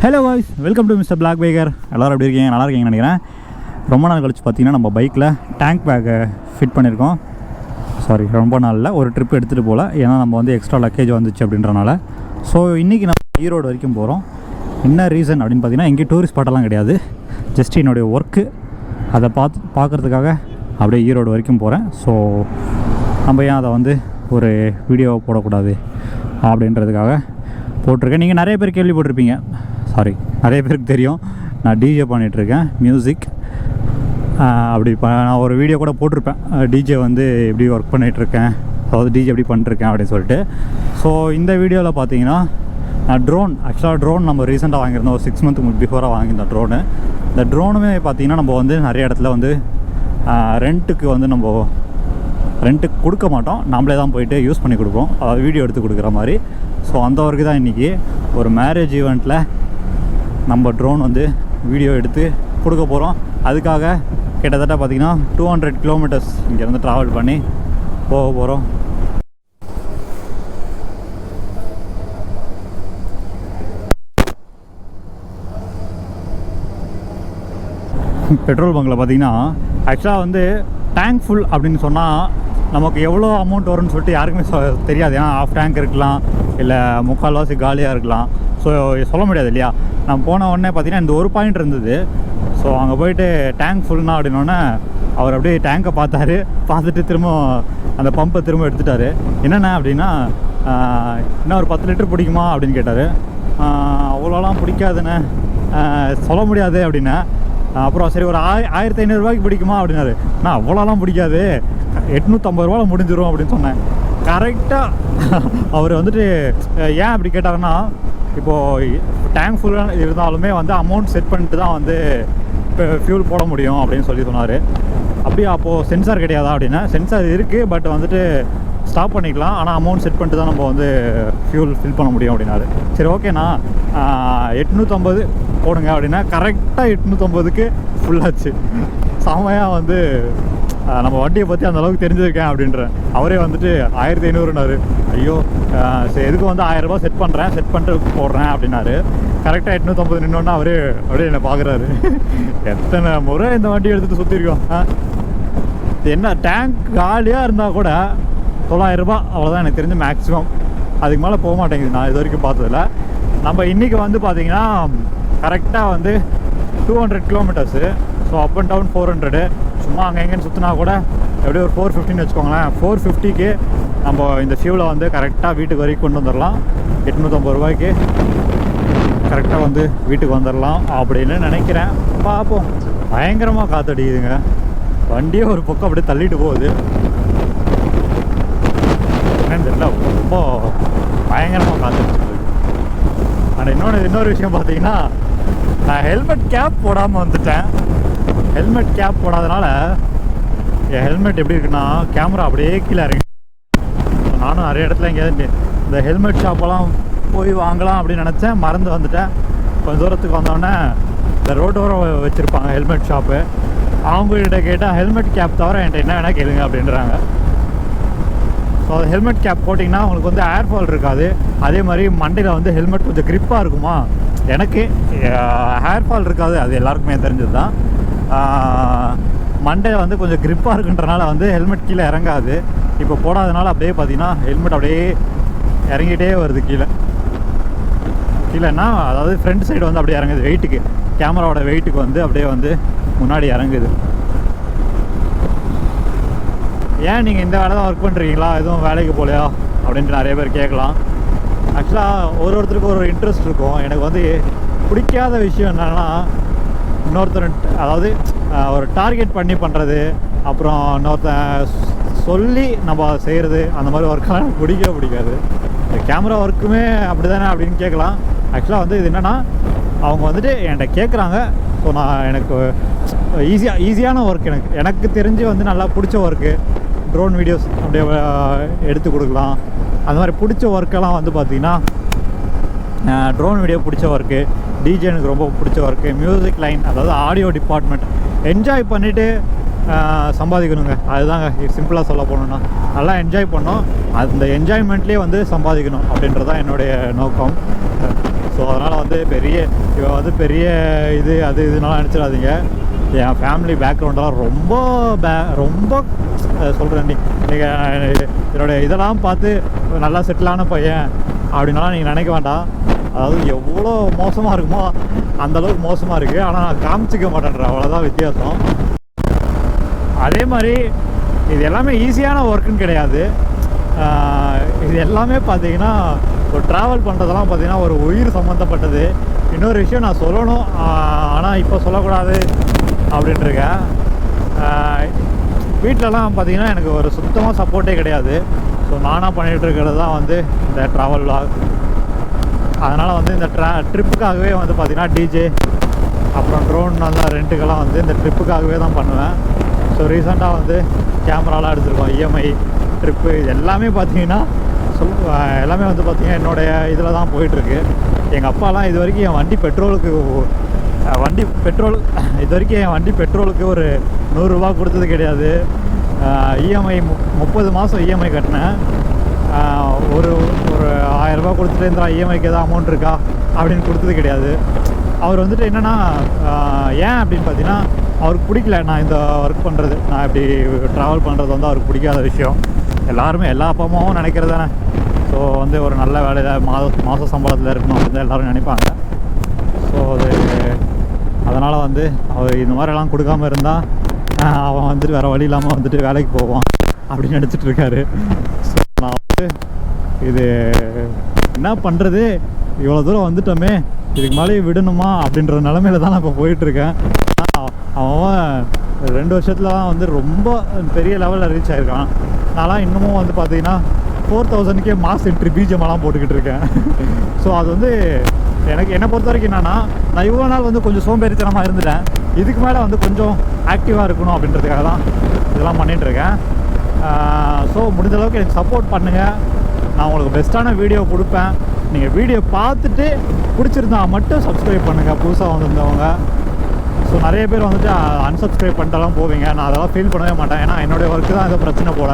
Hello voice, welcome to mister black biker. எல்லோரும் எப்படி இருக்கீங்க? நல்லா இருக்கீங்கன்னு நினைக்கிறேன். ரொம்ப நாள் கழிச்சு பார்த்தீங்கன்னா நம்ம பைக்கில் டேங்க் பேக்கை ஃபிட் பண்ணியிருக்கோம். சாரி, ரொம்ப நாளில் ஒரு ட்ரிப் எடுத்துகிட்டு போகல, ஏன்னா நம்ம வந்து எக்ஸ்ட்ரா லக்கேஜ் வந்துச்சு அப்படின்றனால. ஸோ இன்றைக்கி நம்ம ஈரோடு வரைக்கும் போகிறோம். என்ன ரீசன் அப்படின்னு பார்த்தீங்கன்னா, எங்கேயும் டூரிஸ்ட் ஸ்பாட்டெல்லாம் கிடையாது. ஜஸ்ட் என்னுடைய ஒர்க்கு அதை பார்க்குறதுக்காக அப்படியே ஈரோடு வரைக்கும் போகிறேன். ஸோ நம்ம ஏன் அதை வந்து ஒரு வீடியோவை போடக்கூடாது அப்படின்றதுக்காக போட்டிருக்கேன். நீங்கள் நிறைய பேர் கேள்விப்பட்டிருப்பீங்க, சாரி நிறைய பேருக்கு தெரியும், நான் டிஜே பண்ணிகிட்ருக்கேன், மியூசிக். அப்படி நான் ஒரு வீடியோ கூட போட்டிருப்பேன், டிஜே வந்து எப்படி ஒர்க் பண்ணிகிட்ருக்கேன், அதாவது டிஜே எப்படி பண்ணிட்டுருக்கேன் அப்படின்னு சொல்லிட்டு. ஸோ இந்த வீடியோவில் பார்த்தீங்கன்னா நான் ஆக்சுவலாக ட்ரோன் நம்ம ரீசெண்டாக வாங்கியிருந்தோம், ஒரு 6 months பிஃபோராக வாங்கியிருந்தோம் ட்ரோனு. இந்த ட்ரோனுமே பார்த்தீங்கன்னா நம்ம வந்து நிறைய இடத்துல வந்து ரெண்ட்டுக்கு வந்து நம்ம ரெண்ட்டுக்கு கொடுக்க மாட்டோம், நம்மளே தான் போயிட்டு யூஸ் பண்ணி கொடுப்போம், அதாவது வீடியோ எடுத்து கொடுக்குற மாதிரி. ஸோ அந்த ஒர்க்கு தான் இன்றைக்கி ஒரு மேரேஜ் ஈவெண்ட்டில் நம்ம ட்ரோன் வந்து வீடியோ எடுத்து கொடுக்க போகிறோம். அதுக்காக கிட்டத்தட்ட பார்த்திங்கன்னா 200 kilometers இங்கேருந்து ட்ராவல் பண்ணி போக போகிறோம். பெட்ரோல் பங்கில் பார்த்திங்கன்னா ஆக்சுவலாக வந்து டேங்க் ஃபுல் அப்படின்னு சொன்னால் நமக்கு எவ்வளோ அமௌண்ட் வரும்னு சொல்லிட்டு யாருக்குமே தெரியாது. ஏன்னா ஆஃப் டேங்க் இருக்கலாம், இல்லை முக்கால்வாசி காலியாக இருக்கலாம். ஸோ சொல்ல முடியாது இல்லையா. நான் போன உடனே பார்த்தீங்கன்னா இந்த ஒரு பாயிண்ட் இருந்தது. ஸோ அங்கே போயிட்டு டேங்க் ஃபுல்னா அப்படின்னோடனே அவர் அப்படியே டேங்கை பார்த்துட்டு திரும்ப அந்த பம்பை திரும்ப எடுத்துட்டார். என்னென்ன அப்படின்னா, இன்னும் ஒரு 10 லிட்டர் பிடிக்குமா அப்படின்னு கேட்டார். அவ்வளோலாம் பிடிக்காதுன்னு சொல்ல முடியாது அப்படின்னா. அப்புறம் சரி ஒரு 1500 ரூபாய்க்கு பிடிக்குமா அப்படின்னாரு. நான் அவ்வளோலாம் பிடிக்காது, 850 ரூபாவில் முடிஞ்சிடும் அப்படின்னு சொன்னேன். கரெக்டாக அவர் வந்துட்டு ஏன் அப்படி கேட்டாருன்னா, இப்போது டேங்க் ஃபுல்லாக இருந்தாலுமே வந்து அமௌண்ட் செட் பண்ணிட்டு தான் வந்து இப்போ ஃபியூல் போட முடியும் அப்படின்னு சொல்லி சொன்னார். அப்படியே அப்போது சென்சார் கிடையாதா அப்படின்னா, சென்சார் இருக்குது, பட் வந்துட்டு ஸ்டாப் பண்ணிக்கலாம், ஆனால் அமௌண்ட் செட் பண்ணிட்டு தான் நம்ம வந்து ஃபியூல் ஃபில் பண்ண முடியும் அப்படின்னாரு. சரி ஓகேண்ணா 850 போடுங்க அப்படின்னா, கரெக்டாக 850க்கு ஃபுல்லாச்சு. செமையாக வந்து நம்ம வண்டியை பற்றி அந்தளவுக்கு தெரிஞ்சிருக்கேன் அப்படின்றேன். அவரே வந்துட்டு 1500னாரு. ஐயோ சரி, எதுக்கு வந்து 1000 ரூபா செட் பண்ணிட்டு போடுறேன் அப்படின்னாரு. கரெக்டாக 850 நின்னோன்னா அவரே அப்படியே என்னை பார்க்குறாரு. எத்தனை முறை இந்த வண்டி எடுத்துகிட்டு சுற்றிருக்கோம். என்ன டேங்க் காலியாக இருந்தால் கூட 900 ரூபா அவ்வளோதான் எனக்கு தெரிஞ்சு மேக்ஸிமம். அதுக்கு மேலே போக மாட்டேங்குது நான் இது வரைக்கும் பார்த்ததில்ல. நம்ம இன்றைக்கி வந்து பார்த்திங்கன்னா கரெக்டாக வந்து 200 kilometers. So up and down 400. சும்மா அங்கே எங்கேன்னு சுற்றினா கூட எப்படியும் ஒரு 450 வச்சுக்கோங்களேன். 450க்கு நம்ம இந்த ஃபியூலை வந்து கரெக்டாக வீட்டுக்கு வரைக்கும் கொண்டு வந்துடலாம். 850 ரூபாய்க்கு கரெக்டாக வந்து வீட்டுக்கு வந்துடலாம் அப்படின்னு நினைக்கிறேன். பார்ப்போம். பயங்கரமாக காற்றடிக்குதுங்க, வண்டியே ஒரு பக்கம் அப்படியே தள்ளிட்டு போகுது. என்னன்னு தெரியல, ரொம்ப பயங்கரமாக காற்றடிச்சிருக்கு. ஆனால் இன்னொரு விஷயம் பார்த்தீங்கன்னா, நான் ஹெல்மெட் கேப் போடாமல் வந்துட்டேன். ஹெல்மெட் கேப் போடாதனால என் ஹெல்மெட் எப்படி இருக்குன்னா, கேமரா அப்படியே கீழே இறங்கி. நானும் நிறைய இடத்துல எங்கேயாவது இந்த ஹெல்மெட் ஷாப்பெல்லாம் போய் வாங்கலாம் அப்படின்னு நினச்சேன், மறந்து வந்துட்டேன். கொஞ்சம் தூரத்துக்கு வந்தோடனே இந்த ரோட்டோரம் வச்சுருப்பாங்க ஹெல்மெட் ஷாப்பு, அவங்ககிட்ட கேட்டால் ஹெல்மெட் கேப் தவிர என்கிட்ட என்ன வேணால் கேளுங்க அப்படின்றாங்க. ஸோ அது ஹெல்மெட் கேப் போட்டிங்கன்னா உங்களுக்கு வந்து ஏர்ஃபால் இருக்காது. அதே மாதிரி மண்டையில் வந்து ஹெல்மெட் கொஞ்சம் க்ரிப்பாக இருக்குமா. எனக்கு ஹேர்ஃபால் இருக்காது, அது எல்லாருக்குமே தெரிஞ்சது தான். மண்டையில் வந்து கொஞ்சம் க்ரிப்பாக இருக்குன்றனால வந்து ஹெல்மெட் கீழே இறங்காது. இப்போ போடாதனால அப்படியே பார்த்தீங்கன்னா ஹெல்மெட் அப்படியே இறங்கிட்டே வருது கீழேன்னா, அதாவது ஃப்ரண்ட் சைடு வந்து அப்படியே இறங்குது வெயிட்டுக்கு, கேமராவோட வெயிட்டுக்கு வந்து அப்படியே வந்து முன்னாடி இறங்குது. ஏன் நீங்கள் இந்த வேலை தான் ஒர்க் பண்ணுறீங்களா, எதுவும் வேலைக்கு போகலையா அப்படின்ட்டு நிறைய பேர் கேட்கலாம். ஆக்சுவலாக ஒருத்தருக்கு ஒரு இன்ட்ரெஸ்ட் இருக்கும். எனக்கு வந்து பிடிக்காத விஷயம் என்னென்னா, இன்னொருத்தர் அதாவது ஒரு டார்கெட் பண்ணி பண்ணுறது, அப்புறம் இன்னொருத்தன் சொல்லி நம்ம செய்கிறது, அந்த மாதிரி ஒர்க்கெல்லாம் எனக்கு பிடிக்காது. கேமரா ஒர்க்குமே அப்படி தானே அப்படின்னு கேட்கலாம். ஆக்சுவலாக வந்து இது என்னென்னா, அவங்க வந்துட்டு என்கிட்ட கேட்குறாங்க. ஸோ நான் எனக்கு ஈஸியான ஒர்க், எனக்கு தெரிஞ்சு வந்து நல்லா பிடிச்ச ஒர்க்கு, ட்ரோன் வீடியோஸ் அப்படியே எடுத்து கொடுக்கலாம். அந்த மாதிரி பிடிச்ச ஒர்க்கெல்லாம் வந்து பார்த்திங்கன்னா, ட்ரோன் வீடியோ பிடிச்ச ஒர்க்கு, டிஜே எனக்கு ரொம்ப பிடிச்ச ஒர்க்கு, மியூசிக் லைன், அதாவது ஆடியோ டிபார்ட்மெண்ட் என்ஜாய் பண்ணிவிட்டு சம்பாதிக்கணுங்க. அதுதாங்க சிம்பிளாக சொல்ல போகணுன்னா, நல்லா என்ஜாய் பண்ணோம், அந்த என்ஜாய்மெண்ட்லேயே வந்து சம்பாதிக்கணும் அப்படின்றது தான் என்னுடைய நோக்கம். ஸோ அதனால் வந்து இவன் வந்து பெரிய இதுனால நினச்சிடாதீங்க. என் ஃபேமிலி பேக்ரவுண்டெல்லாம் ரொம்ப சொல்கிறேன். நீங்கள் என்னுடைய இதெல்லாம் பார்த்து நல்லா செட்டிலான பையன் அப்படின்னாலாம் நீங்கள் நினைக்க வேண்டாம். அதாவது எவ்வளோ மோசமாக இருக்குமோ அந்தளவுக்கு மோசமாக இருக்குது. ஆனால் நான் காமிச்சிக்க மாட்டேன்றேன், அவ்வளோதான் வித்தியாசம். அதே மாதிரி இது எல்லாமே ஈஸியான ஒர்க்குன்னு கிடையாது. இது எல்லாமே பார்த்தீங்கன்னா ஒரு ட்ராவல் பண்ணுறதெல்லாம் பார்த்தீங்கன்னா ஒரு உயிர் சம்மந்தப்பட்டது. இன்னொரு விஷயம் நான் சொல்லணும், ஆனால் இப்போ சொல்லக்கூடாது அப்படின்ட்டுருக்கேன். வீட்டிலலாம் பார்த்தீங்கன்னா எனக்கு ஒரு சுத்தமாக சப்போர்ட்டே கிடையாது. ஸோ நானாக பண்ணிகிட்டு இருக்கிறது தான் வந்து இந்த ட்ராவல் vlog. அதனால் வந்து இந்த ட்ரிப்புக்காகவே வந்து பார்த்திங்கன்னா டிஜே அப்புறம் ட்ரோன் நல்லா ரெண்ட்டுக்கெல்லாம் வந்து இந்த ட்ரிப்புக்காகவே தான் பண்ணுவேன். ஸோ ரீசெண்டாக வந்து கேமராலாம் எடுத்துருக்கோம். இஎம்ஐ ட்ரிப்பு இது எல்லாமே பார்த்தீங்கன்னா எல்லாமே வந்து பார்த்திங்கன்னா என்னுடைய இதில் தான் போயிட்டுருக்கு. எங்கள் அப்பாலாம் இது வரைக்கும் என் வண்டி பெட்ரோலுக்கு ஒரு 100 ரூபா கொடுத்தது கிடையாது. இஎம்ஐ 30 மாதம் இஎம்ஐ கட்டினேன். ஒரு 1000 ரூபா கொடுத்துட்டு இருந்தா இஎம்ஐக்கு எதாவது அமௌண்ட் இருக்கா அப்படின்னு கொடுத்தது கிடையாது. அவர் வந்துட்டு என்னென்னா ஏன் அப்படின்னு பார்த்தீங்கன்னா அவருக்கு பிடிக்கல நான் இந்த ஒர்க் பண்ணுறது, நான் இப்படி ட்ராவல் பண்ணுறது வந்து அவருக்கு பிடிக்காத விஷயம். எல்லா அப்பா அம்மாவும் நினைக்கிறது தானே. ஸோ வந்து ஒரு நல்ல வேலையில் மாத சம்பளத்தில் இருக்கணும் அப்படின்னு எல்லோரும் நினைப்பாங்க. ஸோ அதனால் வந்து அவர் இந்த மாதிரிலாம் கொடுக்காம இருந்தால் அவன் வந்துட்டு வேறு வழி இல்லாமல் வந்துட்டு வேலைக்கு போவான் அப்படின்னு நினச்சிட்ருக்காரு. ஸோ நான் வந்து இது என்ன பண்ணுறது, இவ்வளோ தூரம் வந்துட்டோமே, இதுக்கு மேலேயே விடணுமா அப்படின்ற நிலமையில தான் நான் இப்போ போயிட்டுருக்கேன். அவன் 2 வருஷத்துலலாம் வந்து ரொம்ப பெரிய லெவலில் ரீச் ஆகிருக்கான். நான்லாம் இன்னமும் வந்து பார்த்தீங்கன்னா 4000க்கே மாஸ் என்ட்ரி பிஜிஎம்லாம் போட்டுக்கிட்டு இருக்கேன். ஸோ அது வந்து என்னை பொறுத்த வரைக்கும் என்னென்னா, நான் இவ்வளோ நாள் வந்து கொஞ்சம் சோம்பேறித்தனமாக இருந்துட்டேன். இதுக்கு மேலே வந்து கொஞ்சம் ஆக்டிவாக இருக்கணும் அப்படின்றதுக்காக தான் இதெல்லாம் பண்ணிகிட்ருக்கேன். ஸோ முடிஞ்ச அளவுக்கு எனக்கு சப்போர்ட் பண்ணுங்கள். நான் உங்களுக்கு பெஸ்ட்டான வீடியோ கொடுப்பேன். நீங்கள் வீடியோ பார்த்துட்டு பிடிச்சிருந்தா மட்டும் சப்ஸ்கிரைப் பண்ணுங்கள் புதுசாக வந்திருந்தவங்க. ஸோ நிறைய பேர் வந்துட்டு அன்சப்ஸ்கிரைப் பண்ணிட்டாலாம் போவீங்க. நான் அதெல்லாம் ஃபீல் பண்ணவே மாட்டேன். ஏன்னா என்னுடைய ஒர்க்கு தான் ஏதோ பிரச்சனை போல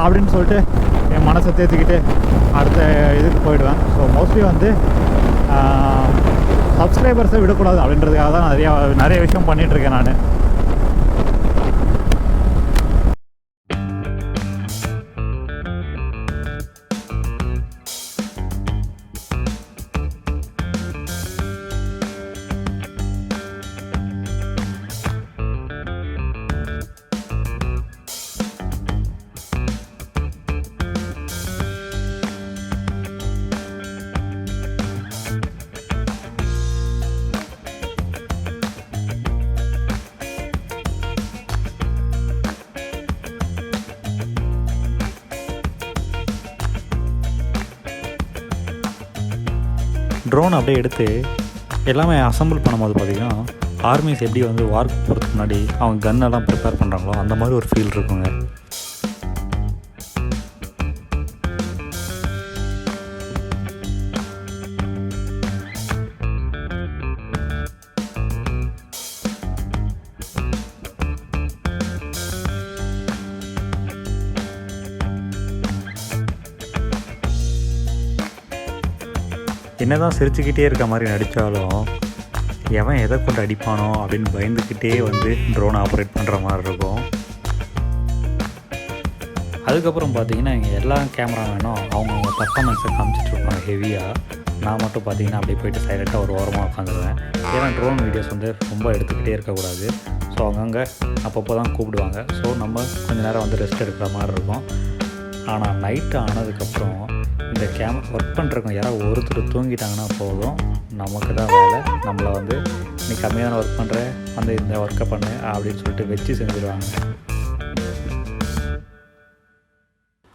அப்படின்னு சொல்லிட்டு என் மனசை தேர்த்திக்கிட்டு அடுத்த இதுக்கு போயிடுவேன். ஸோ மோஸ்ட்லி வந்து சப்ஸ்கிரைபர்ஸை விடக்கூடாது அப்படின்றதுக்காக தான் நிறைய விஷயம் பண்ணிகிட்ருக்கேன் நான். ட்ரோன் அப்படியே எடுத்து எல்லாமே அசம்பிள் பண்ணும்போது பார்த்திங்கன்னா ஆர்மிஸ் எப்படி வந்து வார்க்கு போகிறதுக்கு முன்னாடி அவங்க கன்னெல்லாம் ப்ரிப்பேர் பண்ணுறாங்களோ அந்த மாதிரி ஒரு ஃபீல் இருக்குங்க. என்ன தான் சிரிச்சுக்கிட்டே இருக்க மாதிரி நடித்தாலும் எவன் எதை கொண்டு அடிப்பானோ அப்படின்னு பயந்துக்கிட்டே வந்து ட்ரோனை ஆப்ரேட் பண்ணுற மாதிரி இருக்கும். அதுக்கப்புறம் பார்த்திங்கன்னா இங்கே எல்லா கேமராமேனும் அவங்கவுங்க பர்ஃபார்மன்ஸை காமிச்சிட்ருப்பாங்க ஹெவியாக. நான் மட்டும் பார்த்திங்கன்னா அப்படியே போய்ட்டு சைலண்ட்டாக ஒரு ஓரமாக உட்காந்துருவேன். ஏன்னா ட்ரோன் வீடியோஸ் வந்து ரொம்ப எடுத்துக்கிட்டே இருக்கக்கூடாது. ஸோ அவங்கங்க அப்பப்போ தான் கூப்பிடுவாங்க. ஸோ நம்ம கொஞ்சம் நேரம் வந்து ரெஸ்ட் எடுக்கிற மாதிரி இருக்கும். ஆனால் நைட்டு ஆனதுக்கப்புறம் இந்த ஒர்க் பண்ணுறவங்க யாராவது ஒருத்தர் தூங்கிட்டாங்கன்னா போதும், நமக்கு தான் வேலை. நம்மளை வந்து நீ கம்மியான ஒர்க் பண்ணுற வந்து இந்த ஒர்க்கை பண்ணு அப்படின்னு சொல்லிட்டு வச்சு செஞ்சுருவாங்க.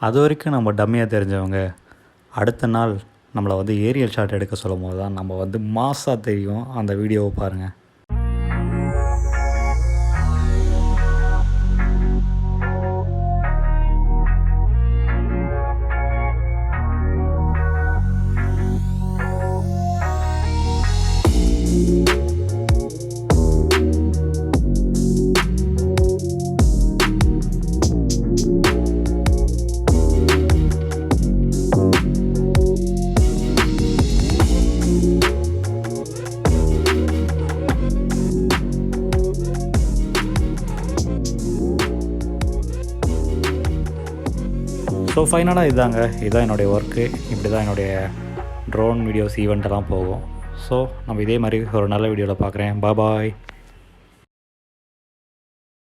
அது வரைக்கும் நம்ம டம்மியாக தெரிஞ்சவங்க அடுத்த நாள் நம்மளை வந்து ஏரியல் ஷாட் எடுக்க சொல்லும் போது தான் நம்ம வந்து மாஸாக தெரியும். அந்த வீடியோவை பாருங்கள். ஸோ ஃபைனலாக இதுதான் என்னுடைய ஒர்க்கு. இப்படி தான் என்னுடைய ட்ரோன் வீடியோஸ் ஈவெண்ட்டெல்லாம் போகும். ஸோ நம்ம இதே மாதிரி ஒரு நல்ல வீடியோவில் பார்க்குறேன். பாய்.